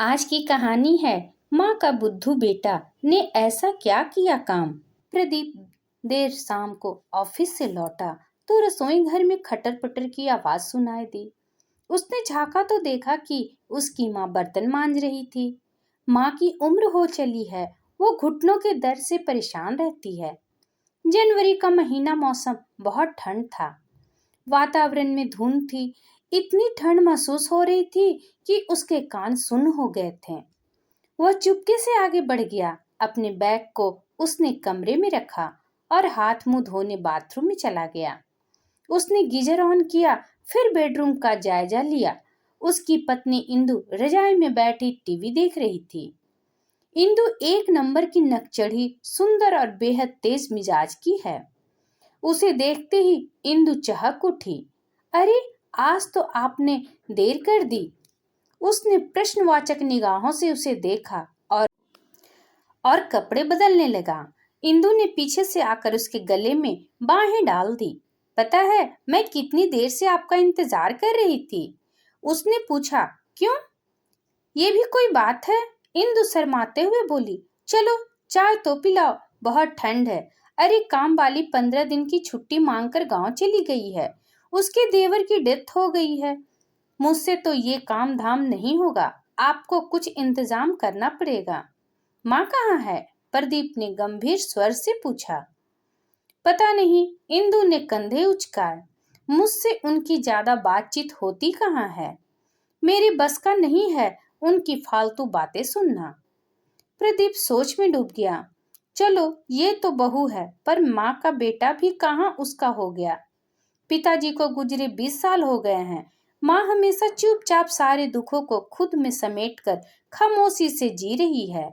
आज की कहानी है माँ का बुद्धू बेटा ने ऐसा क्या किया काम। प्रदीप देर शाम को ऑफिस से लौटा तो रसोई घर में खटर पटर की आवाज सुनाई दी। उसने झांका तो देखा कि उसकी माँ बर्तन मांज रही थी। माँ की उम्र हो चली है, वो घुटनों के दर्द से परेशान रहती है। जनवरी का महीना, मौसम बहुत ठंड था। वातावरण में धुंध थी। इतनी ठंड महसूस हो रही थी कि उसके कान सुन्न हो गए थे। वह चुपके से आगे बढ़ गया। अपने बैग को उसने कमरे में रखा और हाथ मुंह धोने बाथरूम में चला गया। उसने गीजर ऑन किया, फिर बेडरूम का जायजा लिया। उसकी पत्नी इंदु रजाई में बैठी टीवी देख रही थी। इंदु एक नंबर की नकचढ़ी, सुंदर और बेहद तेज मिजाज की है। उसे देखते ही इंदु चहक उठी। अरे, आज तो आपने देर कर दी। उसने प्रश्नवाचक निगाहों से उसे देखा और कपड़े बदलने लगा। इंदु ने पीछे से आकर उसके गले में बाहें डाल दी। पता है, मैं कितनी देर से आपका इंतजार कर रही थी, उसने पूछा। क्यों, ये भी कोई बात है? इंदु शर्माते हुए बोली। चलो चाय तो पिलाओ, बहुत ठंड है। अरे, काम वाली 15 दिन की छुट्टी मांगकर गांव चली गई है। उसके देवर की डेथ हो गई है। मुझसे तो ये काम धाम नहीं होगा, आपको कुछ इंतजाम करना पड़ेगा। माँ कहाँ है? प्रदीप ने गंभीर स्वर से पूछा। पता नहीं, इंदु ने कंधे उचकाए। मुझसे उनकी ज्यादा बातचीत होती कहाँ है। मेरी बस का नहीं है उनकी फालतू बातें सुनना। प्रदीप सोच में डूब गया। चलो, ये तो बहू है, पर माँ का बेटा भी कहाँ उसका हो गया। पिताजी को गुजरे 20 साल हो गए हैं। माँ हमेशा चुपचाप सारे दुखों को खुद में समेटकर खामोशी से जी रही है।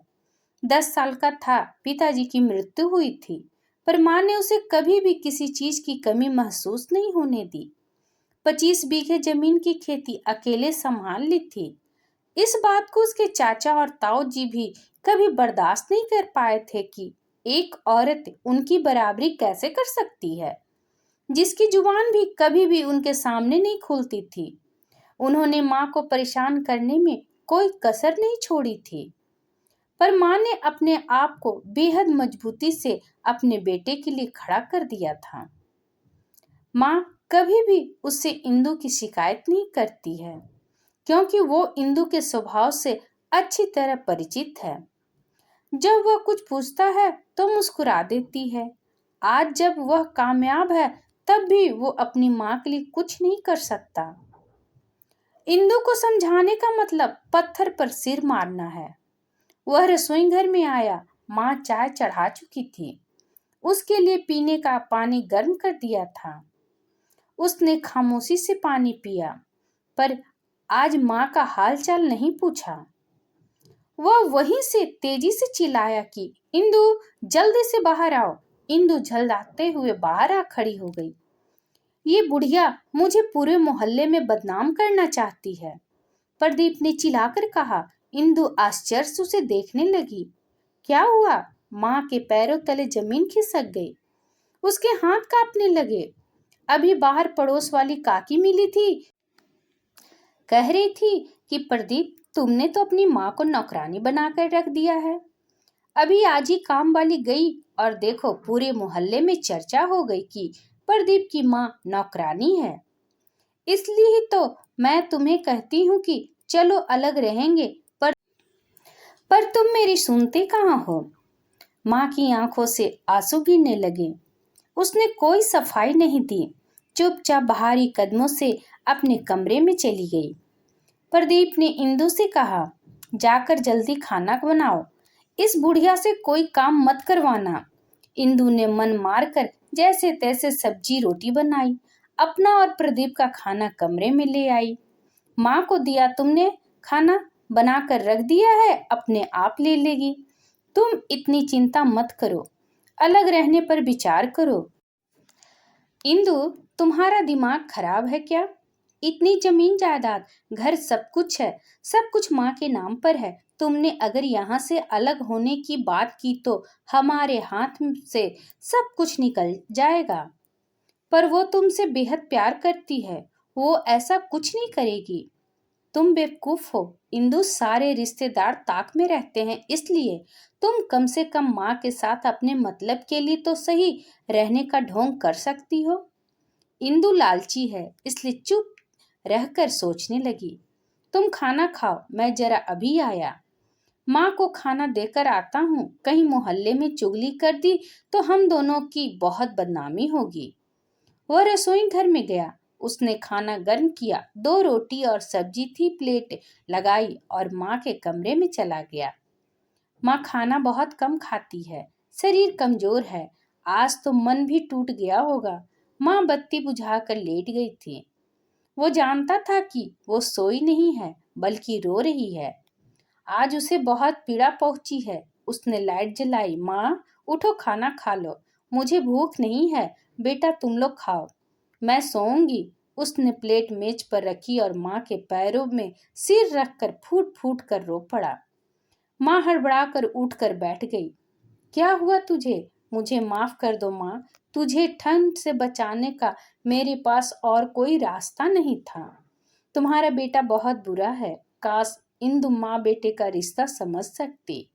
10 साल का था, पिताजी की मृत्यु हुई थी, पर माँ ने उसे कभी भी किसी चीज की कमी महसूस नहीं होने दी। 25 बीघे जमीन की खेती अकेले संभाल ली थी। इस बात को उसके चाचा और ताऊ जी भी कभी बर्दाश्त नहीं कर पाए थे कि एक औरत उनकी बराबरी कैसे कर सकती है, जिसकी जुबान भी कभी भी उनके सामने नहीं खुलती थी। उन्होंने माँ को परेशान करने में कोई कसर नहीं छोड़ी थी, पर माँ ने अपने आप को बेहद मजबूती से अपने बेटे के लिए खड़ा कर दिया था। माँ कभी भी उससे इंदु की शिकायत नहीं करती है, क्योंकि वो इंदु के स्वभाव से अच्छी तरह परिचित है। जब वह कुछ पूछता है तो मुस्कुरा देती है। आज जब वह कामयाब है, तब भी वो अपनी माँ के लिए कुछ नहीं कर सकता। इंदु को समझाने का मतलब पत्थर पर सिर मारना है। वह रसोई घर में आया। माँ चाय चढ़ा चुकी थी। उसके लिए पीने का पानी गर्म कर दिया था। उसने खामोशी से पानी पिया, पर आज माँ का हाल चाल नहीं पूछा। वह वहीं से तेजी से चिल्लाया कि इंदु, जल्दी से बाहर आओ। इंदु झल्लाते हुए बाहर आ खड़ी हो गई। ये बुढ़िया मुझे पूरे मोहल्ले में बदनाम करना चाहती है, प्रदीप ने चिल्लाकर कहा। इंदु आश्चर्य से उसे देखने लगी। क्या हुआ? माँ के पैरों तले जमीन खिसक गई। उसके हाथ कांपने लगे। अभी बाहर पड़ोस वाली काकी मिली थी, कह रही थी कि प्रदीप, तुमने तो अपनी माँ को नौकरानी बनाकर रख दिया है। अभी आज ही काम वाली गई और देखो, पूरे मोहल्ले में चर्चा हो गई कि प्रदीप की माँ नौकरानी है। इसलिए ही तो मैं तुम्हें कहती हूँ कि चलो अलग रहेंगे, पर तुम मेरी सुनते कहाँ हो। माँ की आंखों से आंसू गिरने लगे। उसने कोई सफाई नहीं दी, चुपचाप भारी कदमों से अपने कमरे में चली गई। प्रदीप ने इंदु से कहा, जाकर जल्दी खाना बनाओ, इस बुढ़िया से कोई काम मत करवाना। इंदु ने मन मारकर जैसे तैसे सब्जी रोटी बनाई, अपना और प्रदीप का खाना कमरे में ले आई। माँ को दिया तुमने खाना बनाकर रख दिया है, अपने आप ले लेगी। तुम इतनी चिंता मत करो, अलग रहने पर विचार करो। इंदु, तुम्हारा दिमाग खराब है क्या? इतनी जमीन जायदाद, घर, सब कुछ है, सब कुछ माँ के नाम पर है। तुमने अगर यहाँ से अलग होने की बात की तो हमारे हाथ से सब कुछ निकल जाएगा। पर वो तुमसे बेहद प्यार करती है, वो ऐसा कुछ नहीं करेगी। तुम बेवकूफ हो। इंदु, सारे रिश्तेदार ताक में रहते हैं, इसलिए तुम कम से कम माँ के साथ अपने मतलब के लिए तो सही रहने का ढोंग कर सकती हो। इंदु लालची है, इसलिए चुप रहकर सोचने लगी। तुम खाना खाओ, मैं जरा अभी आया। माँ को खाना देकर आता हूँ, कहीं मोहल्ले में चुगली कर दी तो हम दोनों की बहुत बदनामी होगी। वह रसोई घर में गया। उसने खाना गर्म किया, 2 रोटी और सब्जी थी, प्लेट लगाई और माँ के कमरे में चला गया। माँ खाना बहुत कम खाती है, शरीर कमजोर है, आज तो मन भी टूट गया होगा। माँ बत्ती बुझाकर लेट गई थी। वो जानता था कि वो सोई नहीं है, बल्कि रो रही है। आज उसे बहुत पीड़ा पहुंची है। उसने लाइट जलाई। माँ, उठो, खाना खा लो। मुझे भूख नहीं है। बेटा, तुम लोग खाओ, मैं सोऊंगी। उसने प्लेट मेज पर रखी और माँ के पैरों में सिर रखकर फूट फूट कर रो पड़ा। माँ हड़बड़ा कर उठ कर बैठ गई। क्या हुआ तुझे? मुझे माफ कर दो माँ, तुझे ठंड से बचाने का मेरे पास और कोई रास्ता नहीं था। तुम्हारा बेटा बहुत बुरा है। काश इंदु माँ बेटे का रिश्ता समझ सकती।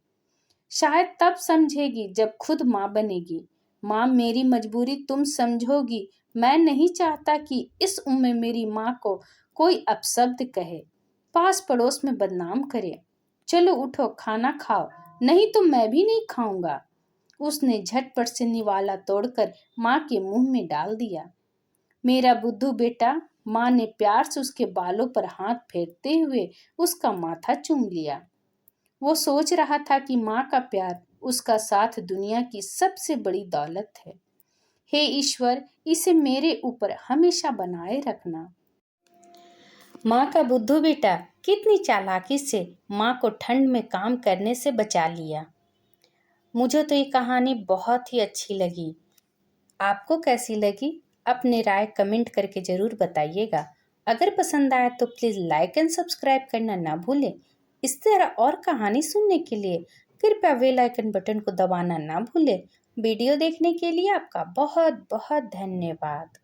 शायद तब समझेगी जब खुद माँ बनेगी। माँ, मेरी मजबूरी तुम समझोगी। मैं नहीं चाहता कि इस उम्र में मेरी माँ को कोई अपशब्द कहे, पास पड़ोस में बदनाम करे। चलो उठो, खाना खाओ, नहीं तो मैं भी नहीं खाऊंगा। उसने झटपट से निवाला तोड़कर माँ के मुंह में डाल दिया। मेरा बुद्धू बेटा। माँ ने प्यार से उसके बालों पर हाथ फेरते हुए उसका माथा चूम लिया। वो सोच रहा था कि माँ का प्यार, उसका साथ दुनिया की सबसे बड़ी दौलत है। हे ईश्वर, इसे मेरे ऊपर हमेशा बनाए रखना। माँ का बुद्धू बेटा कितनी चालाकी से माँ को ठंड में काम करने से बचा लिया। मुझे तो ये कहानी बहुत ही अच्छी लगी। आपको कैसी लगी? अपने राय कमेंट करके ज़रूर बताइएगा। अगर पसंद आया तो प्लीज़ लाइक एंड सब्सक्राइब करना ना भूलें। इस तरह और कहानी सुनने के लिए कृपया बेल आइकन बटन को दबाना ना भूलें। वीडियो देखने के लिए आपका बहुत बहुत धन्यवाद।